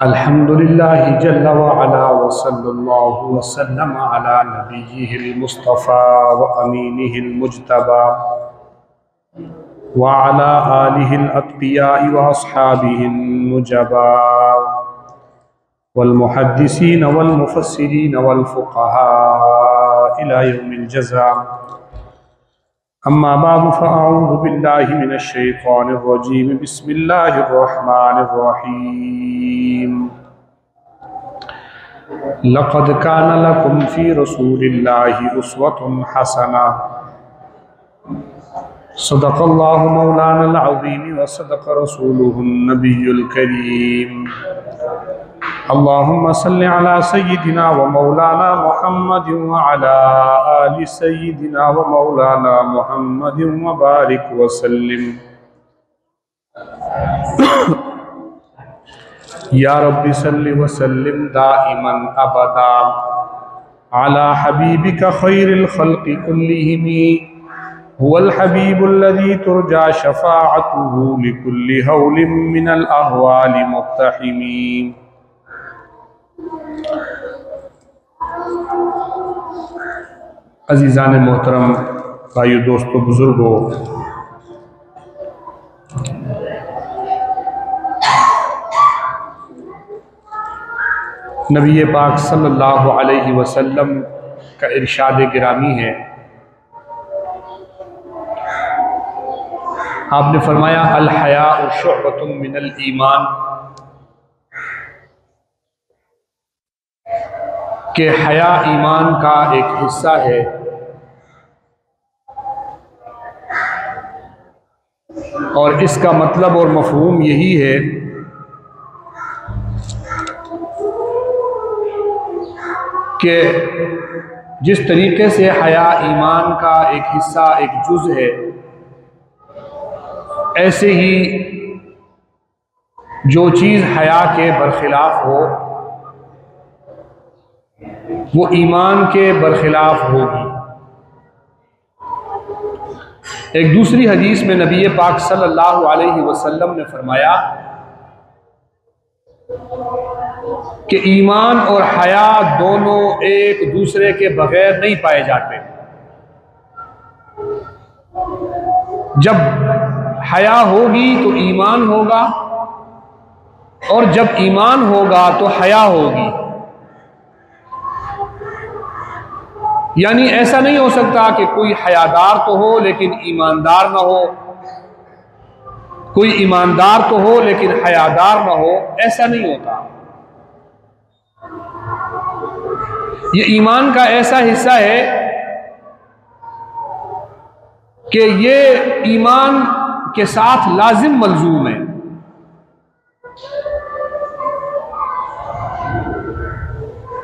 अल्हम्दुलिल्लाहि जल्ला व अला व सल्लल्लाहु वसल्लम अला नबिय्यिहिल मुस्तफ़ा व अमीनिहिल मुज्तबा व अला आलिहिल अत्क़ियाइ व अस्हाबिहिन नुजबा वल मुहद्दिसीन वल मुफस्सिरीन वल फुक़हा इला यौमिल जज़ा। अम्मा बअद फ़अऊज़ु बिल्लाहि मिनश शैतानिर रजीम। बिस्मिल्लाहिर रहमानिर रहीम। लक़द कान लकुम फ़ी रसूलिल्लाहि उस्वतुन हसना। सदक़ल्लाहु मौलानल अज़ीम व सदक़ रसूलुहुन नबियुल करीम। अल्लाहुम्मा सल्लि अला सय्यिदिना व मौलाना मुहम्मदिन व अला आलि सय्यिदिना व मौलाना मुहम्मदिन व बारिक व सल्लिम। या रब्बि सल्लि व सल्लिम दाइमन अबदा अला हबीबिका खैरिल खल्क़ि कुल्लिहिम हुवल हबीबुल्लज़ी तुरजा शफ़ाअतुहु लिकुल्लि हौलिम मिनल अहवालि मुक़्तहिमी। अज़ीज़ान मोहतरम, भाइयों, दोस्तों, बुजुर्गों, नबी पाक सल्लल्लाहु अलैहि वसल्लम का इरशाद गिरामी है। आपने फरमाया अल हयाउ शुअबतुम मिनल ईमान, कि हया ईमान का एक हिस्सा है। और इसका मतलब और मफहूम यही है कि जिस तरीके से हया ईमान का एक हिस्सा, एक जुज़ है, ऐसे ही जो चीज़ हया के बरखिलाफ हो वो ईमान के बरखिलाफ होगी। एक दूसरी हदीस में नबी पाक सल्लल्लाहु अलैहि वसल्लम ने फरमाया कि ईमान और हया दोनों एक दूसरे के बगैर नहीं पाए जाते। जब हया होगी तो ईमान होगा, और जब ईमान होगा तो हया होगी। यानी ऐसा नहीं हो सकता कि कोई हयादार तो हो लेकिन ईमानदार ना हो, कोई ईमानदार तो हो लेकिन हयादार ना हो, ऐसा नहीं होता। ये ईमान का ऐसा हिस्सा है कि ये ईमान के साथ लाजिम मलजूम है।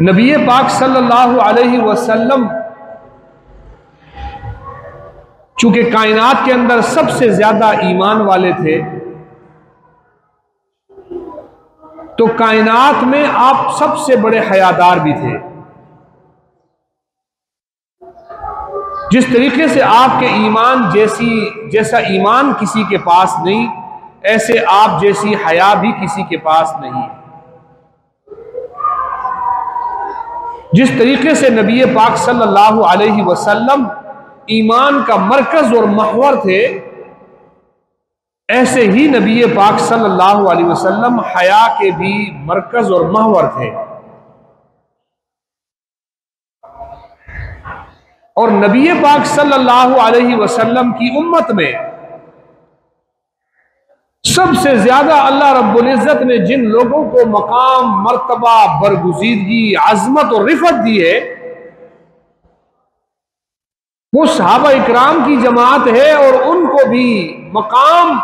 नबी पाक सल्लल्लाहु अलैहि वसल्लम चूंकि कायनात के अंदर सबसे ज्यादा ईमान वाले थे, तो कायनात में आप सबसे बड़े हयादार भी थे। जिस तरीके से आपके ईमान जैसा ईमान किसी के पास नहीं, ऐसे आप जैसी हया भी किसी के पास नहीं। जिस तरीके से नबी पाक सल्लल्लाहु अलैहि वसल्लम ईमान का मरकज और महवर थे, ऐसे ही नबी पाक सल्लल्लाहु अलैहि वसल्लम हया के भी मरकज और महवर थे। और नबी पाक सल्लल्लाहु अलैहि वसल्लम की उम्मत में सबसे ज्यादा अल्लाह रब्बुल इज्जत ने जिन लोगों को मकाम, मर्तबा, बरगुजीदगी, अजमत और रिफत दी है, वो सहाबा इकराम की जमात है। और उनको भी मकाम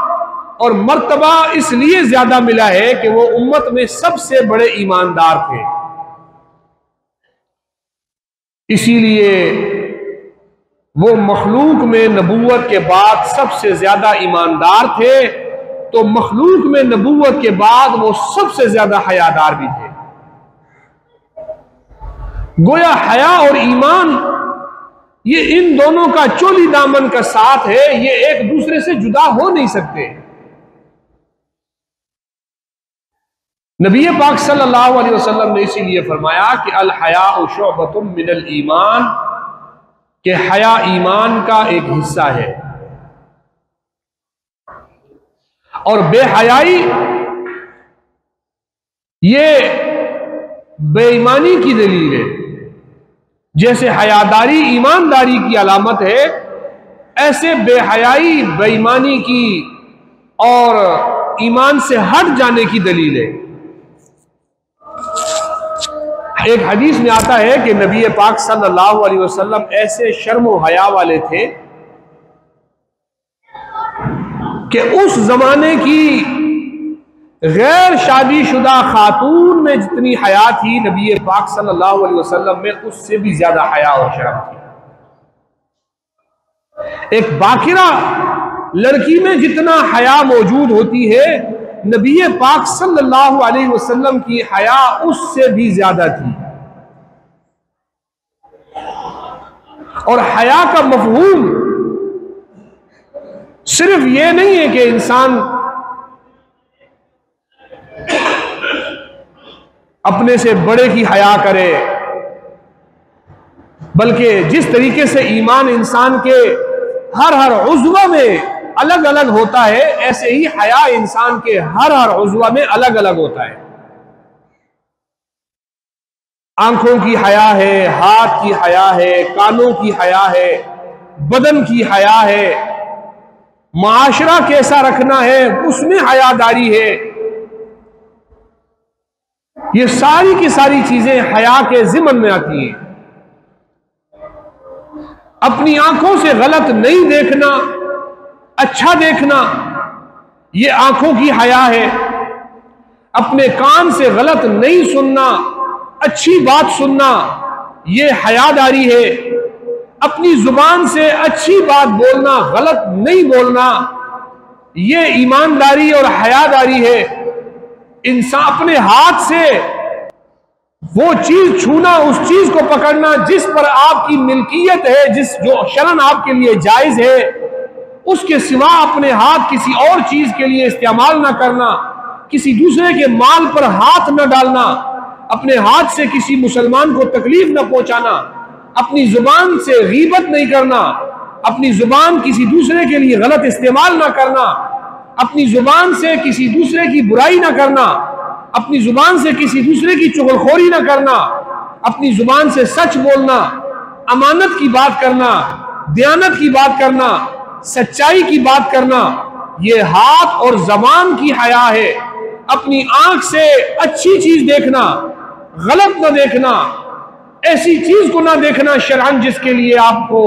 और मर्तबा इसलिए ज्यादा मिला है कि वो उम्मत में सबसे बड़े ईमानदार थे। इसीलिए वो मखलूक में नबूवत के बाद सबसे ज्यादा ईमानदार थे, तो मखलूक में नबूवत के बाद वो सबसे ज्यादा हयादार भी थे। गोया हया और ईमान ये इन दोनों का चोली दामन का साथ है, ये एक दूसरे से जुदा हो नहीं सकते। नबी पाक सल्लल्लाहु अलैहि वसल्लम ने इसीलिए फरमाया कि अल हयाउ शुअबतुम मिनल ईमान, कि हया ईमान का एक हिस्सा है। और बेहयाई ये बेईमानी की दलील है। जैसे हयादारी ईमानदारी की अलामत है, ऐसे बेहयाई बेईमानी की और ईमान से हट जाने की दलील है। एक हदीस में आता है कि नबी पाक सल्लल्लाहु अलैहि वसल्लम ऐसे शर्म हया वाले थे कि उस जमाने की गैर शादीशुदा खातून में जितनी हया थी, नबी पाक सल्लल्लाहु अलैहि वसल्लम में उससे भी ज्यादा हया और शर्म थी। एक बाकिरा लड़की में जितना हया मौजूद होती है, नबी पाक सल्लल्लाहु अलैहि वसल्लम की हया उससे भी ज्यादा थी। और हया का मफहूम सिर्फ ये नहीं है कि इंसान अपने से बड़े की हया करे, बल्कि जिस तरीके से ईमान इंसान के हर उज़्व में अलग अलग होता है, ऐसे ही हया इंसान के हर उज़्व में अलग अलग होता है। आंखों की हया है, हाथ की हया है, कानों की हया है, बदन की हया है, माशरा कैसा रखना है उसमें हयादारी है। ये सारी की सारी चीजें हया के ज़िम्मन में आती हैं। अपनी आंखों से गलत नहीं देखना, अच्छा देखना, ये आंखों की हया है। अपने कान से गलत नहीं सुनना, अच्छी बात सुनना, ये हयादारी है। अपनी जुबान से अच्छी बात बोलना, गलत नहीं बोलना, ये ईमानदारी और हयादारी है। इंसान अपने हाथ से वो चीज छूना, उस चीज को पकड़ना जिस पर आपकी मिल्कियत है, जो शरन आपके लिए जायज है, उसके सिवा अपने हाथ किसी और चीज के लिए इस्तेमाल ना करना, किसी दूसरे के माल पर हाथ न डालना, अपने हाथ से किसी मुसलमान को तकलीफ न पहुंचाना, अपनी जुबान से गीबत नहीं करना, अपनी जुबान किसी दूसरे के लिए गलत इस्तेमाल ना करना, अपनी जुबान से किसी दूसरे की बुराई ना करना, अपनी जुबान से किसी दूसरे की चुगलखोरी ना करना, अपनी जुबान से सच बोलना, अमानत की बात करना, दयानत की बात करना, सच्चाई की बात करना, ये हाथ और जबान की हया है। अपनी आंख से अच्छी चीज देखना, गलत ना देखना, ऐसी चीज को ना देखना शरअन जिसके लिए आपको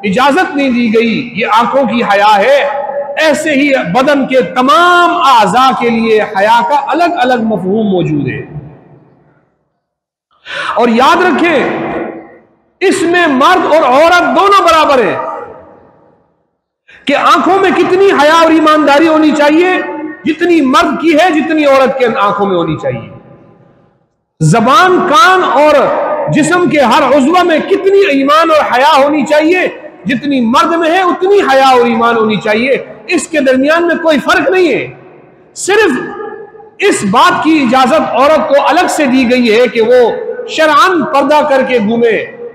इजाजत नहीं दी गई, ये आंखों की हया है। ऐसे ही बदन के तमाम आज़ा के लिए हया का अलग अलग मफहूम मौजूद है। और याद रखें, इसमें मर्द और औरत दोनों बराबर है कि आंखों में कितनी हया और ईमानदारी होनी चाहिए, जितनी मर्द की है, जितनी औरत के आंखों में होनी चाहिए। जबान, कान और जिस्म के हर उज़्व में कितनी ईमान और हया होनी चाहिए, जितनी मर्द में है उतनी हया और ईमान होनी चाहिए। इसके दरमियान में कोई फर्क नहीं है। सिर्फ इस बात की इजाजत औरत को अलग से दी गई है कि वो शरअन पर्दा करके घूमे,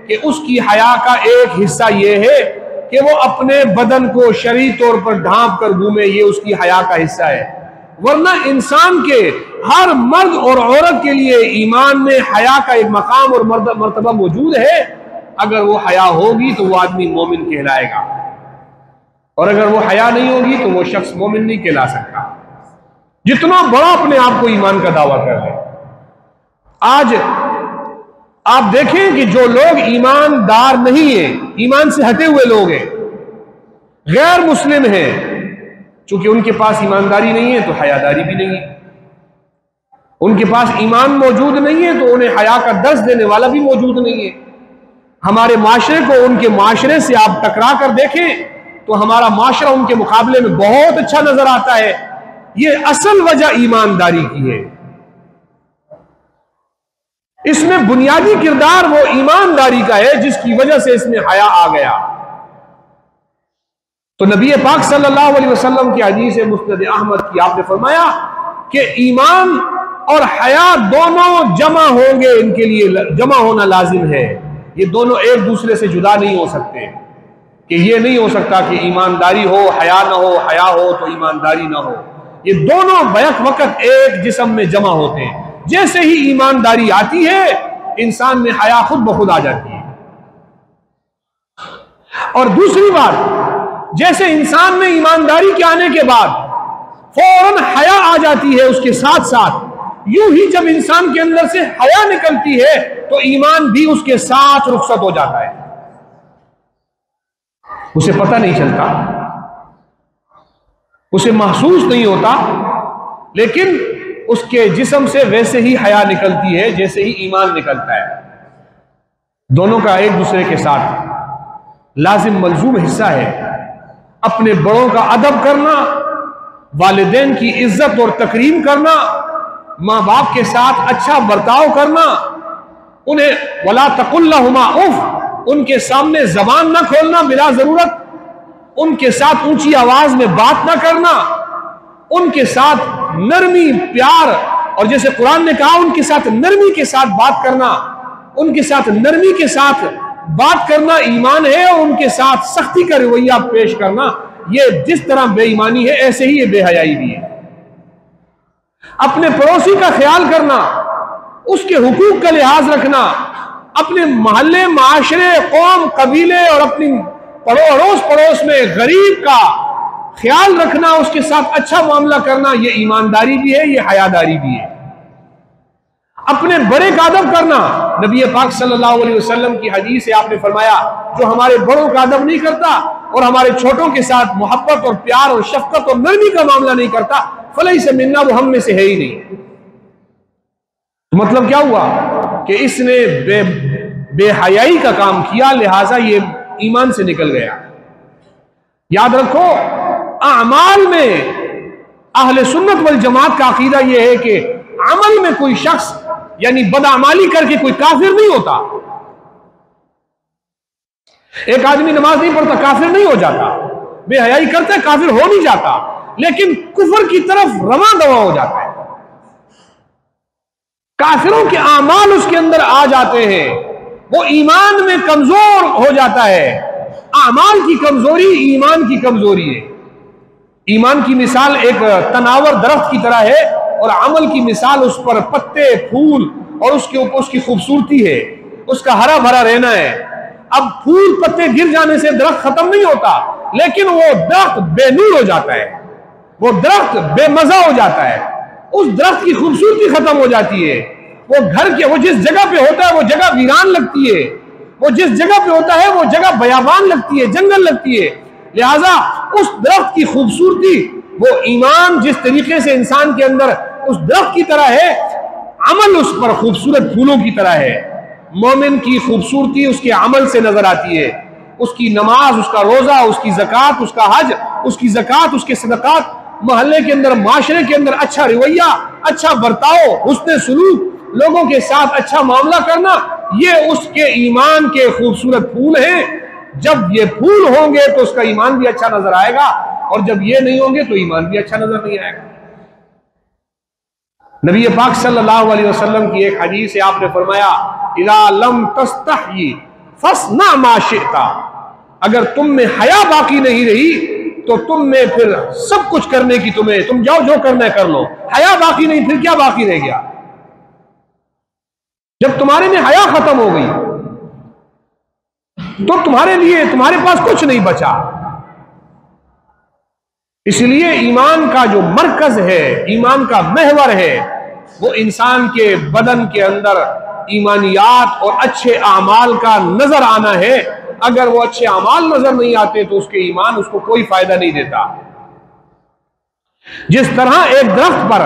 कि उसकी हया का एक हिस्सा ये है कि वो अपने बदन को शरई तौर पर ढांप कर घूमे, ये उसकी हया का हिस्सा है। वरना इंसान के हर मर्द और औरत के लिए ईमान में हया का एक मकाम और मर्तबा मौजूद है। अगर वो हया होगी तो वो आदमी मोमिन कहलाएगा, और अगर वो हया नहीं होगी तो वो शख्स मोमिन नहीं कहला सकता, जितना बड़ा अपने आप को ईमान का दावा कर ले। आज आप देखें कि जो लोग ईमानदार नहीं है, ईमान से हटे हुए लोग हैं, गैर मुस्लिम हैं, चूंकि उनके पास ईमानदारी नहीं है तो हयादारी भी नहीं है। उनके पास ईमान मौजूद नहीं है तो उन्हें हया का दर्स देने वाला भी मौजूद नहीं है। हमारे माशरे को उनके माशरे से आप टकरा कर देखें तो हमारा माशरा उनके मुकाबले में बहुत अच्छा नजर आता है। ये असल वजह ईमानदारी की है। इसमें बुनियादी किरदार वो ईमानदारी का है जिसकी वजह से इसमें हया आ गया। तो नबी पाक सल्लल्लाहु अलैहि वसल्लम की हदीस मुस्नद अहमद की आपने फरमाया कि ईमान और हया दोनों जमा होंगे, इनके लिए जमा होना लाजिम है। ये दोनों एक दूसरे से जुदा नहीं हो सकते, कि ये नहीं हो सकता कि ईमानदारी हो हया ना हो, हया हो तो ईमानदारी ना हो। ये दोनों बैक वक्त एक जिस्म में जमा होते हैं। जैसे ही ईमानदारी आती है, इंसान में हया खुद ब खुद आ जाती है। और दूसरी बात, जैसे इंसान में ईमानदारी के आने के बाद फौरन हया आ जाती है, उसके साथ साथ यूं ही जब इंसान के अंदर से हया निकलती है तो ईमान भी उसके साथ रुखसत हो जाता है। उसे पता नहीं चलता, उसे महसूस नहीं होता, लेकिन उसके जिस्म से वैसे ही हया निकलती है जैसे ही ईमान निकलता है। दोनों का एक दूसरे के साथ लाजिम मलजूम हिस्सा है। अपने बड़ों का अदब करना, वालिदैन की इज्जत और तकरीम करना, माँ बाप के साथ अच्छा बर्ताव करना, उन्हें वला तकुल्लहुमा उफ, उनके सामने जबान ना खोलना बिला जरूरत, उनके साथ ऊंची आवाज में बात ना करना, उनके साथ नरमी प्यार, और जैसे कुरान ने कहा उनके साथ नरमी के साथ बात करना, उनके साथ नरमी के साथ बात करना ईमान है। और उनके साथ सख्ती का रवैया पेश करना, ये जिस तरह बेईमानी है ऐसे ही ये बेहयाई भी है। अपने पड़ोसी का ख्याल करना, उसके हुकूक का लिहाज रखना, अपने मोहल्ले माशरे कौम कबीले और अपनी अड़ोस पड़ोस में गरीब का ख्याल रखना, उसके साथ अच्छा मामला करना, ये ईमानदारी भी है, ये हयादारी भी है। अपने बड़े का अदब करना, नबी पाक सल्लल्लाहु अलैहि वसल्लम की हदीस से आपने फरमाया, जो हमारे बड़ों का अदब नहीं करता और हमारे छोटों के साथ मोहब्बत और प्यार और शफकत और नरमी का मामला नहीं करता, फलई से मिन्ना, वो हम में से है ही नहीं। तो मतलब क्या हुआ कि इसने बेहयाई का काम किया, लिहाजा ये ईमान से निकल गया। याद रखो, अमाल में अहले सुन्नत वल जमात का अकीदा यह है कि अमल में कोई शख्स यानी बदअमाली करके कोई काफिर नहीं होता। एक आदमी नमाज नहीं पढ़ता काफिर नहीं हो जाता, बेहयाई करता है काफिर हो नहीं जाता, लेकिन कुफर की तरफ रवा दवा हो जाता है। काफिरों के आमाल उसके अंदर आ जाते हैं, वो ईमान में कमजोर हो जाता है। आमाल की कमजोरी ईमान की कमजोरी है। ईमान की मिसाल एक तनावर दरख्त की तरह है और अमल की मिसाल उस पर पत्ते फूल और उसके ऊपर उसकी खूबसूरती है, उसका हरा भरा रहना है। अब फूल पत्ते गिर जाने से दरख्त खत्म नहीं होता, लेकिन वो दरख्त बेनूर हो जाता है, वो दरख्त बेमजा हो जाता है, उस दरख्त की खूबसूरती खत्म हो जाती है। वो घर के वो जिस जगह पे होता है वो जगह वीरान लगती है, वो जिस जगह पे होता है वो जगह बयाबान लगती है, जंगल लगती है। लिहाजा उस दरख्त की खूबसूरती, वो ईमान जिस तरीके से इंसान के अंदर उस दरख्त की तरह है, अमल उस पर खूबसूरत फूलों की तरह है। मोमिन की खूबसूरती उसके अमल से नजर आती है, उसकी नमाज, उसका रोजा, उसकी ज़कात, उसका हज, उसकी ज़कात, उसके सदकात, मोहल्ले के अंदर माशरे के अंदर अच्छा रवैया, अच्छा बर्ताव, हुस्न सुलूक, लोगों के साथ अच्छा मामला करना, ये उसके ईमान के खूबसूरत फूल हैं। जब ये फूल होंगे तो उसका ईमान भी अच्छा नजर आएगा, और जब ये नहीं होंगे तो ईमान भी अच्छा नजर नहीं आएगा। नबी पाक सल्लल्लाहु अलैहि वसल्लम की एक हदीस से आपने फरमाया, इज़ा लम तस्तही फस्ना मा शिता, अगर तुम में हया बाकी नहीं रही तो तुम में फिर सब कुछ करने की तुम जाओ जो करना है कर लो। हया बाकी नहीं, फिर क्या बाकी रह गया? जब तुम्हारे में हया खत्म हो गई तो तुम्हारे लिए तुम्हारे पास कुछ नहीं बचा। इसलिए ईमान का जो मरकज है, ईमान का महवर है, वो इंसान के बदन के अंदर ईमानियात और अच्छे आमाल का नजर आना है। अगर वो अच्छे आमाल नजर नहीं आते तो उसके ईमान उसको कोई फायदा नहीं देता। जिस तरह एक दरख्त पर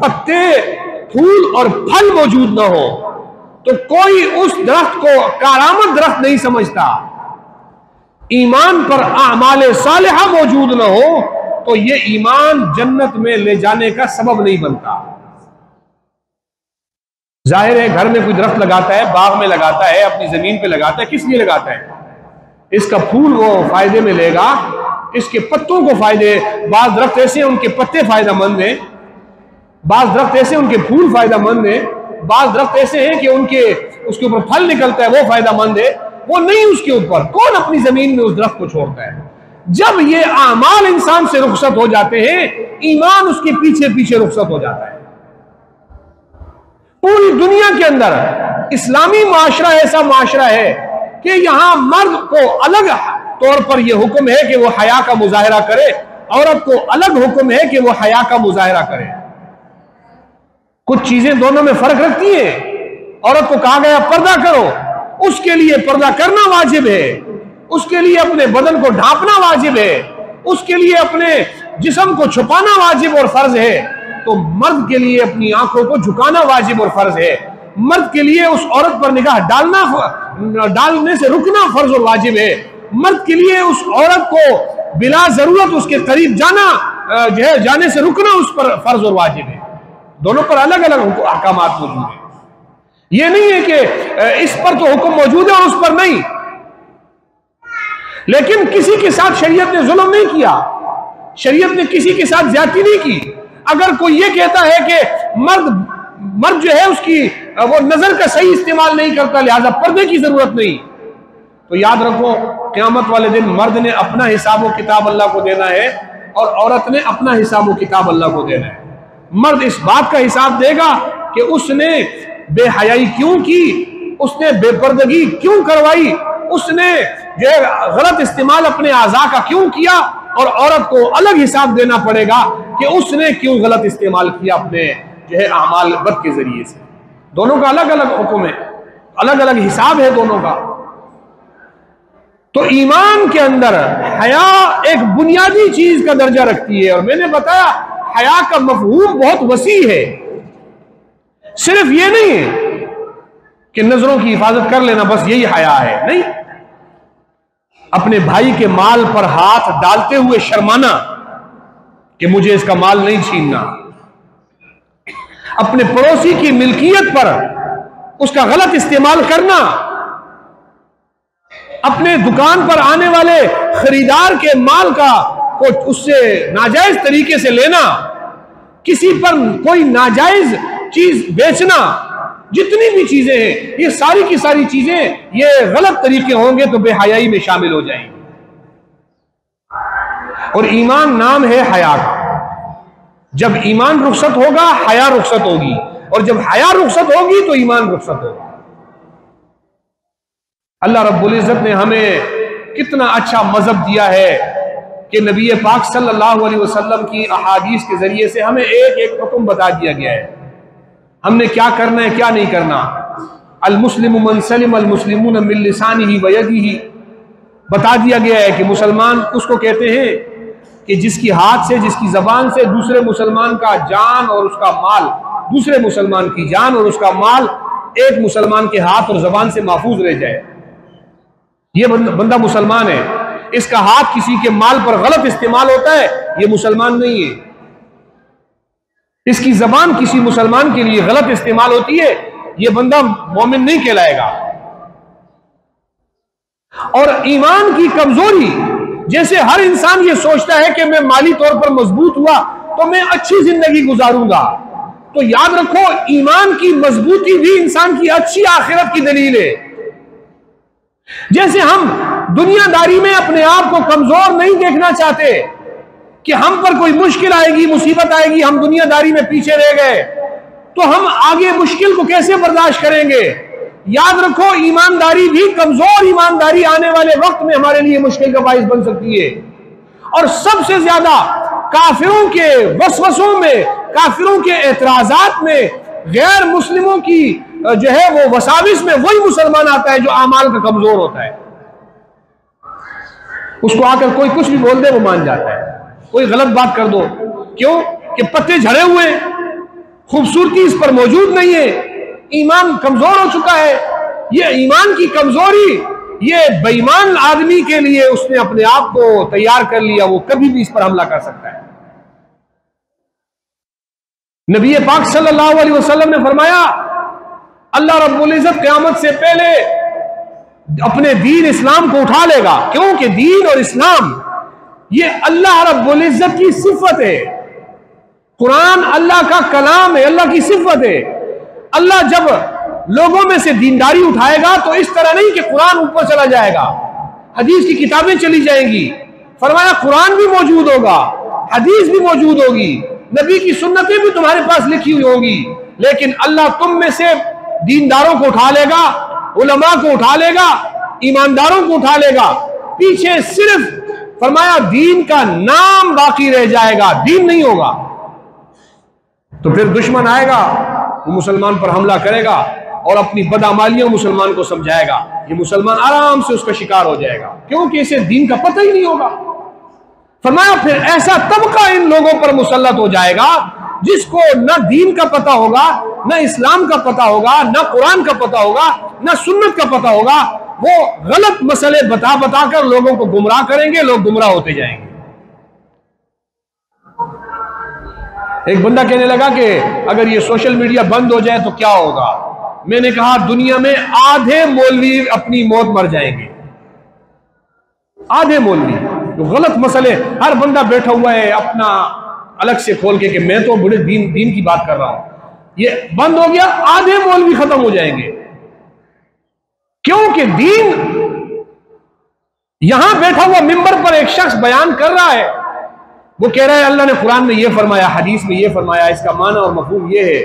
पत्ते, फूल और फल मौजूद ना हो तो कोई उस दरख्त को कारामद दरख्त नहीं समझता, ईमान पर आमाले सालिहा मौजूद ना हो तो ये ईमान जन्नत में ले जाने का सबब नहीं बनता। जाहिर है घर में कोई दरख्त लगाता है, बाग में लगाता है, अपनी जमीन पे लगाता है, किस लिए लगाता है? इसका फूल वो फायदे में लेगा, इसके पत्तों को फायदे, बाज दरख्त ऐसे हैं उनके पत्ते फायदेमंद हैं, बाज दरख्त ऐसे उनके फूल फायदेमंद है, बाज दरख्त ऐसे हैं कि उसके ऊपर फल निकलता है, वो फायदेमंद है, वो नहीं उसके ऊपर। कौन अपनी जमीन में उस दरख्त को छोड़ता है? जब ये आमाल इंसान से रुखसत हो जाते हैं, ईमान उसके पीछे पीछे रुखसत हो जाता है। पूरी दुनिया के अंदर इस्लामी माशरा ऐसा माशरा है कि यहां मर्द को अलग तौर पर यह हुक्म है कि वो हया का मुजाहरा करे, औरत को अलग हुक्म है कि वो हया का मुजाहरा करे। कुछ चीजें दोनों में फर्क रखती है। औरत को कहा गया पर्दा करो, उसके लिए पर्दा करना वाजिब है, उसके लिए अपने बदन को ढांपना वाजिब है, उसके लिए अपने जिस्म को छुपाना वाजिब और फर्ज है। तो मर्द के लिए अपनी आंखों को झुकाना वाजिब और फर्ज है। मर्द के लिए उस औरत पर निगाह डालने से रुकना फर्ज और वाजिब है। मर्द के लिए उस औरत को बिला जरूरत उसके करीब जाने से रुकना उस पर फर्ज और वाजिब है। दोनों पर अलग अलग अहकामात मौजूद है। यह नहीं है कि इस पर तो हुक्म मौजूद है और उस पर नहीं। लेकिन किसी के साथ शरीयत ने जुल्म नहीं किया, शरीयत ने किसी के साथ ज्यादती नहीं की। अगर कोई यह कहता है कि मर्द जो है उसकी वो नजर का सही इस्तेमाल नहीं करता, लिहाजा पर्दे की जरूरत नहीं, तो याद रखो क़यामत वाले दिन मर्द ने अपना हिसाब व किताब अल्लाह को देना है और औरत ने अपना हिसाब व किताब अल्लाह को देना है। मर्द इस बात का हिसाब देगा कि उसने बेहयाई क्यों की, उसने बेपर्दगी क्यों करवाई, उसने जो है गलत इस्तेमाल अपने आज़ा का क्यों किया, और औरत को अलग हिसाब देना पड़ेगा कि उसने क्यों गलत इस्तेमाल किया अपने जो है अमाल बद के जरिए से। दोनों का अलग अलग हुक्म है, अलग अलग हिसाब है दोनों का। तो ईमान के अंदर हया एक बुनियादी चीज का दर्जा रखती है। और मैंने बताया हया का मफहूम बहुत वसी है। सिर्फ ये नहीं है कि नजरों की हिफाजत कर लेना बस यही हया है, नहीं। अपने भाई के माल पर हाथ डालते हुए शर्माना कि मुझे इसका माल नहीं छीनना, अपने पड़ोसी की मिल्कियत पर उसका गलत इस्तेमाल करना, अपने दुकान पर आने वाले खरीदार के माल को उससे नाजायज तरीके से लेना, किसी पर कोई नाजायज चीज बेचना, जितनी भी चीजें हैं ये सारी की सारी चीजें ये गलत तरीके होंगे तो बेहयाई में शामिल हो जाएंगी। और ईमान नाम है हया का। जब ईमान रुखसत होगा हया रुखसत होगी, और जब हया रुखसत होगी तो ईमान रुखसत होगा। अल्लाह रब्बुल इज्जत ने हमें कितना अच्छा मजहब दिया है कि नबी पाक सल्लल्लाहु अलैहि वसल्लम की अहादीस के जरिए से हमें एक एक हुक्म बता दिया गया है, हमने क्या करना है क्या नहीं करना। अल मुस्लिम मन सलिम अल मुस्लिमून मिन लिसानिही व यदिही, बता दिया गया है कि मुसलमान उसको कहते हैं कि जिसकी हाथ से जिसकी जबान से दूसरे मुसलमान का जान और उसका माल, दूसरे मुसलमान की जान और उसका माल एक मुसलमान के हाथ और जबान से महफूज रह जाए। ये बंदा मुसलमान है, इसका हाथ किसी के माल पर गलत इस्तेमाल होता है, ये मुसलमान नहीं है। इसकी जबान किसी मुसलमान के लिए गलत इस्तेमाल होती है, ये बंदा मोमिन नहीं कहलाएगा। और ईमान की कमजोरी, जैसे हर इंसान ये सोचता है कि मैं माली तौर पर मजबूत हुआ तो मैं अच्छी जिंदगी गुजारूंगा, तो याद रखो ईमान की मजबूती भी इंसान की अच्छी आखिरत की दलील है। जैसे हम दुनियादारी में अपने आप को कमजोर नहीं देखना चाहते कि हम पर कोई मुश्किल आएगी, मुसीबत आएगी, हम दुनियादारी में पीछे रह गए तो हम आगे मुश्किल को कैसे बर्दाश्त करेंगे। याद रखो ईमानदारी भी, कमजोर ईमानदारी आने वाले वक्त में हमारे लिए मुश्किल का बाइस बन सकती है। और सबसे ज्यादा काफिरों के वसवसों में, काफिरों के एतराजात में, गैर मुस्लिमों की जो है वो वसाविस में वही मुसलमान आता है जो आमाल का कमजोर होता है। उसको आकर कोई कुछ भी बोल दे वो मान जाता है, कोई गलत बात कर दो, क्यों कि पत्ते झड़े हुए, खूबसूरती इस पर मौजूद नहीं है, ईमान कमजोर हो चुका है। ये ईमान की कमजोरी ये बेईमान आदमी के लिए उसने अपने आप को तैयार कर लिया, वो कभी भी इस पर हमला कर सकता है। नबी पाक सल्लल्लाहु अलैहि वसल्लम ने फरमाया अल्लाह रब्बुल इज्जत क़यामत से पहले अपने दीन इस्लाम को उठा लेगा, क्योंकि दीन और इस्लाम ये अल्लाह रब्बुल इज्जत की सिफत है। कुरान अल्लाह का कलाम है, अल्लाह की सिफत है। अल्लाह जब लोगों में से दीनदारी उठाएगा तो इस तरह नहीं कि कुरान ऊपर चला जाएगा, हदीस की किताबें चली जाएंगी। फरमाया कुरान भी मौजूद होगा, हदीस भी मौजूद होगी, नबी की सुन्नतें भी तुम्हारे पास लिखी हुई होंगी, लेकिन अल्लाह तुम में से दीनदारों को उठा लेगा, उलमा को उठा लेगा, ईमानदारों को उठा लेगा। पीछे सिर्फ फरमाया दीन का नाम बाकी रह जाएगा, दीन नहीं होगा। तो फिर दुश्मन आएगा, वो मुसलमान पर हमला करेगा और अपनी बदअमालियों मुसलमान को समझाएगा। ये मुसलमान आराम से उसका शिकार हो जाएगा, क्योंकि इसे दीन का पता ही नहीं होगा। फरमाया फिर ऐसा तबका इन लोगों पर मुसल्लत हो जाएगा जिसको न दीन का पता होगा, न इस्लाम का पता होगा, न कुरान का पता होगा, न सुन्नत का पता होगा। वो गलत मसले बता बता कर लोगों को गुमराह करेंगे, लोग गुमराह होते जाएंगे। एक बंदा कहने लगा कि अगर ये सोशल मीडिया बंद हो जाए तो क्या होगा। मैंने कहा दुनिया में आधे मौलवी अपनी मौत मर जाएंगे, आधे मौलवी। तो गलत मसले हर बंदा बैठा हुआ है अपना अलग से खोल के कि मैं तो बड़े दीन की बात कर रहा हूं, ये बंद हो गया, आधे मौलवी खत्म हो जाएंगे। क्योंकि दीन यहां बैठा हुआ मिंबर पर एक शख्स बयान कर रहा है, वो कह रहा है अल्लाह ने कुरान में ये फरमाया, हदीस में ये फरमाया, इसका माना और मफहूम ये है।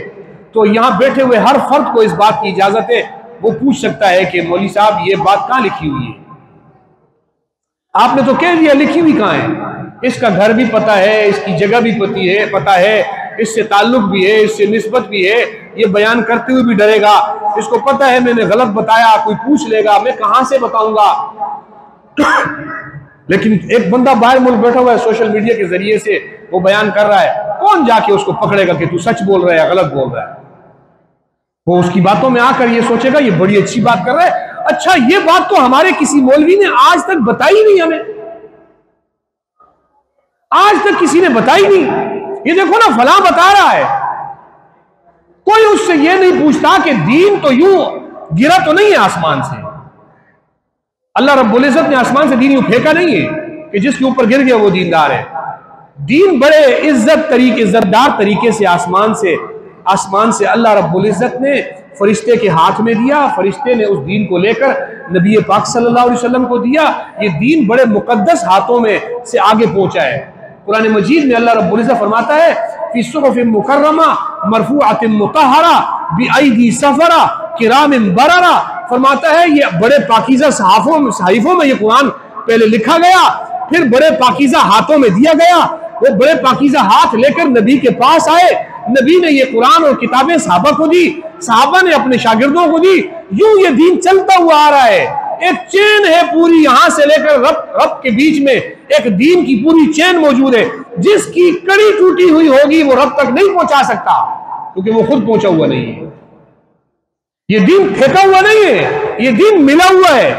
तो यहां बैठे हुए हर फर्द को इस बात की इजाजत है, वो पूछ सकता है कि मौलवी साहब ये बात कहां लिखी हुई है। आपने तो कह दिया, लिखी हुई कहां है? इसका घर भी पता है, इसकी जगह भी पता है, इससे ताल्लुक भी है, इससे निस्बत भी है, ये बयान करते हुए भी डरेगा, इसको पता है मैंने गलत बताया, कोई पूछ लेगा, मैं कहां से बताऊंगा। लेकिन एक बंदा बाहर मुल्क बैठा हुआ है, सोशल मीडिया के जरिए से वो बयान कर रहा है, कौन जाके उसको पकड़ेगा कि तू सच बोल रहा है या गलत बोल रहा है। वो उसकी बातों में आकर ये सोचेगा ये बड़ी अच्छी बात कर रहा है, अच्छा ये बात तो हमारे किसी मौलवी ने आज तक बताई नहीं, हमें आज तक किसी ने बताई नहीं। ये देखो ना फलां बता रहा है, कोई उससे ये नहीं पूछता कि दीन तो यूं गिरा तो नहीं है आसमान से। अल्लाह रब्बुल इज्जत ने आसमान से दीन यूं फेंका नहीं है कि जिसके ऊपर गिर गया वो दीनदार है। दीन बड़े इज्जतदार तरीके से आसमान से अल्लाह रब्बुल इज्जत ने फरिश्ते के हाथ में दिया, फरिश्ते ने उस दीन को लेकर नबी पाक सल्लल्लाहु अलैहि वसल्लम को दिया। ये दीन बड़े मुकद्दस हाथों में से आगे पहुंचा है। कुरान मजीद में अल्लाह रब्बुल इज्जत फरमाता है फी सुहुफिन मुकर्रमा मरफूअतिन मुतहहरा बिअयदी सफरा किरामिन बररा। फरमाता है ये बड़े पाकीज़ा सहाइफों में ये कुरान पहले लिखा गया, फिर बड़े पाकीज़ा हाथों में दिया गया। वो बड़े पाकीज़ा हाथ लेकर नबी के पास आए, नबी ने ये कुरान और किताबें सहाबा को दी, सहाबा ने अपने शागिर्दों को दी। यूं ये दीन चलता हुआ आ रहा है, एक चेन है पूरी, यहां से लेकर रब के बीच में एक दीन की पूरी चेन मौजूद है। जिसकी कड़ी टूटी हुई होगी वो रब तक नहीं पहुंचा सकता, क्योंकि वो खुद पहुंचा हुआ नहीं है। ये दीन फेंका हुआ नहीं है, ये दीन मिला हुआ है,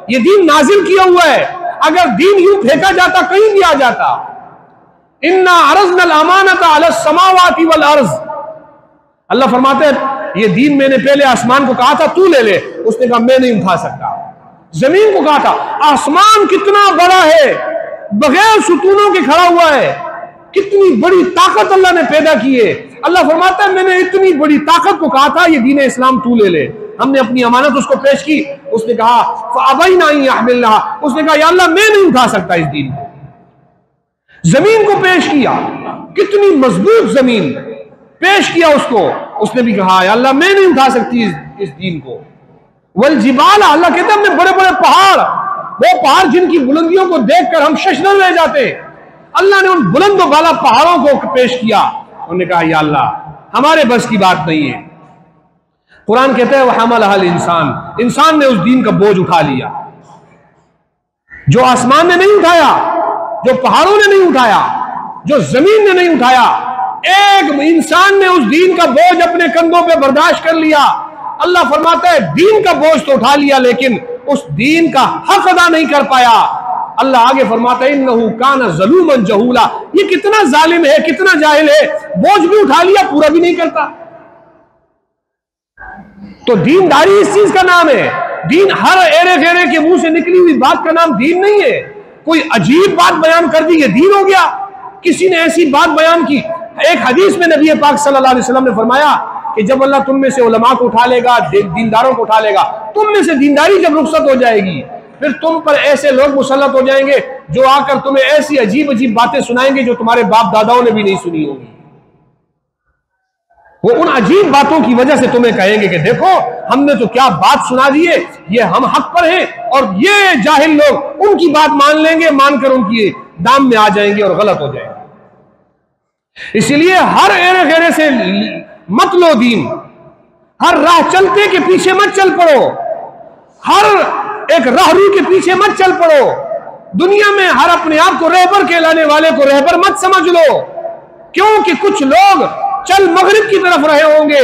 ये दीन नाजिल किया हुआ है। अगर दीन यूं फेंका जाता कहीं भी आ जाता। इन्ना अरज़नल अमानत अला समावाति वल अर्ज़, अल्लाह फरमाते हैं ये दीन मैंने पहले आसमान को कहा था तू ले ले, उसने कहा मैं नहीं उठा सकता। जमीन को कहा था, आसमान कितना बड़ा है, बगैर सुतूनों के खड़ा हुआ है, कितनी बड़ी ताकत अल्लाह ने पैदा की है। अल्लाह फरमाता है मैंने इतनी बड़ी ताकत को कहा था ये दीन इस्लाम तू ले ले। हमने अपनी अमानत उसको पेश की, उसने कहा फअबैना यहमिलहा, उसने कहा या अल्लाह मैं नहीं उठा सकता इस दीन को। जमीन को पेश किया, कितनी मजबूत जमीन पेश किया उसको, उसने भी कहा या अल्लाह मैं नहीं उठा सकती इस दीन को। वल जिबाल, अल्लाह कहते हैं हमने बड़े बड़े पहाड़, वो पहाड़ जिनकी बुलंदियों को देखकर हम शशदर रह जाते, अल्लाह ने उन बुलंद वाला पहाड़ों को पेश किया। उन्होंने कहा या अल्लाह हमारे बस की बात नहीं है। कुरान कहते हैं वह हमलहल इंसान, इंसान ने उस दीन का बोझ उठा लिया, जो आसमान ने नहीं उठाया, जो पहाड़ों ने नहीं उठाया, जो जमीन ने नहीं उठाया। एक इंसान ने उस दीन का बोझ अपने कंधों पे बर्दाश्त कर लिया। अल्लाह फरमाता है दीन का बोझ तो उठा लिया, लेकिन उस दीन का हक अदा नहीं कर पाया। अल्लाह आगे फरमाता है इन्नहु काना ज़लूमन जहूला, ये कितना जालिम है, कितना जाहिल है, बोझ भी उठा लिया पूरा भी नहीं करता। तो दीनदारी इस चीज का नाम है। दीन हर एरे फेरे के मुंह से निकली हुई बात का नाम दीन नहीं है। कोई अजीब बात बयान कर दी ये दीन हो गया। किसी ने ऐसी बात बयान की, एक हदीस में नबी पाक सल्लल्लाहु अलैहि वसल्लम ने फरमाया कि जब अल्लाह तुम में से उलमा को उठा लेगा, दीनदारों को उठा लेगा, तुम में से दीनदारी जब रुखसत हो जाएगी, फिर तुम पर ऐसे लोग मुसल्लत हो जाएंगे जो आकर तुम्हें ऐसी अजीब अजीब बातें सुनाएंगे जो तुम्हारे बाप दादाओं ने भी नहीं सुनी होगी। वो उन अजीब बातों की वजह से तुम्हें कहेंगे कि देखो हमने तो क्या बात सुना दी है, ये हम हक पर हैं, और ये जाहिल लोग उनकी बात मान लेंगे, मानकर उनकी दाम में आ जाएंगे और गलत हो जाएंगे। इसीलिए हर एरे घेरे से मत लो दीन, हर राह चलते के पीछे मत चल पड़ो, हर एक राहरू के पीछे मत चल पड़ो। दुनिया में हर अपने आप को रहबर कहलाने वाले को रहबर मत समझ लो, क्योंकि कुछ लोग चल मगरिब की तरफ रहे होंगे,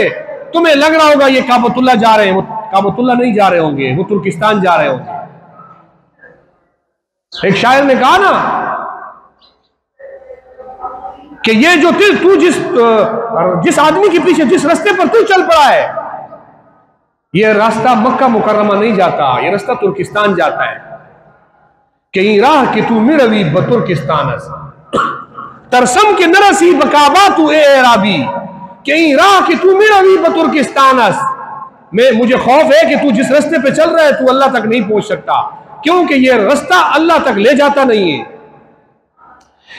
तुम्हें लग रहा होगा ये काबतुल्ला जा रहे हैं, वो काबतुल्ला नहीं जा रहे होंगे, वो तुर्किस्तान जा रहे होंगे। एक शायर ने कहा ना कि ये जो तू जिस आदमी के पीछे जिस रास्ते पर तू चल पड़ा है, ये रास्ता मक्का मुकर्रमा नहीं जाता, ये रास्ता तुर्किस्तान जाता है। कहीं राह कि तू मिरवी बतुर्किस्तान तरसम के नरसी बकाबा तू एराबी, कहीं राह कि तू मिरवी बतुर्किस्तान। मैं मुझे खौफ है कि तू जिस रास्ते पे चल रहा है तू अल्लाह तक नहीं पहुंच सकता, क्योंकि ये रास्ता अल्लाह तक ले जाता नहीं है।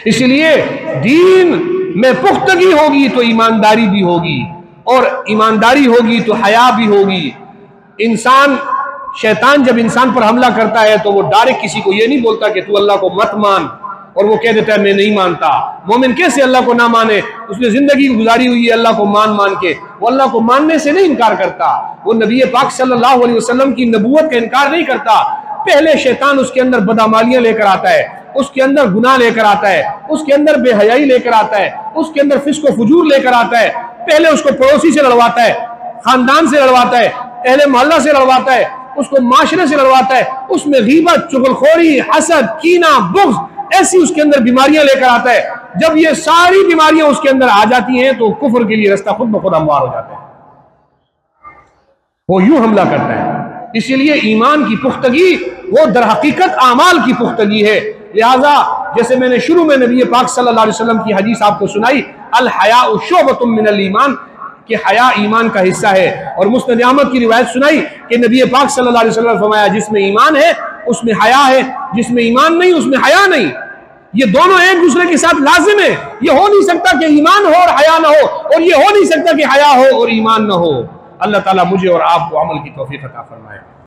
इसलिए दीन में पुख्तगी होगी तो ईमानदारी भी होगी, और ईमानदारी होगी तो हया भी होगी। इंसान, शैतान जब इंसान पर हमला करता है तो वो डायरेक्ट किसी को ये नहीं बोलता कि तू अल्लाह को मत मान, और वो कह देता है मैं नहीं मानता। मोमिन कैसे अल्लाह को ना माने, उसने जिंदगी गुजारी हुई है अल्लाह को मान के, वो अल्लाह को मानने से नहीं इनकार करता, वो नबी पाक सल्लल्लाहु अलैहि वसल्लम की नबूवत का इनकार नहीं करता। पहले शैतान उसके अंदर बदामालियां लेकर आता है, उसके अंदर गुनाह लेकर आता है, उसके अंदर बेहयाई लेकर आता है, उसके अंदर फिस्को फुजूर लेकर आता है। पहले उसको पड़ोसी से लड़वाता है, खानदान से लड़वाता है, अहले मोहल्ला से लड़वाता है, उसको माशरे से लड़वाता है, उसमें गीबत, चुगलखोरी, हसद, कीना, बुग़्ज़, ऐसी उसके अंदर बीमारियां लेकर आता है। जब ये सारी बीमारियां उसके अंदर आ जाती हैं तो कुफ्र के लिए रास्ता खुद ब खुद हमवार हो जाता है, वो यूं हमला करता है। इसीलिए ईमान की पुख्तगी वो दर हकीकत आमाल की पुख्तगी है। लिहाजा जैसे मैंने शुरू में नबी पाक सल्लल्लाहु अलैहि वसल्लम की हदीस आपको सुनाई, अल हयाउ शुअबतुम मिनल ईमान, कि हया ईमान का हिस्सा है, और मुस्नद अहमद की रिवायत सुनाई कि नबी पाक सल्लल्लाहु अलैहि वसल्लम ने फरमाया जिसमें ईमान है उसमें हया है, जिसमें ईमान नहीं उसमें हया नहीं। ये दोनों एक दूसरे के साथ लाजिम है। ये हो नहीं सकता कि ईमान हो और हया ना हो, और ये हो नहीं सकता कि हया हो और ईमान ना हो। अल्लाह ताला मुझे और आपको अमल की तौफीक अता फरमाए।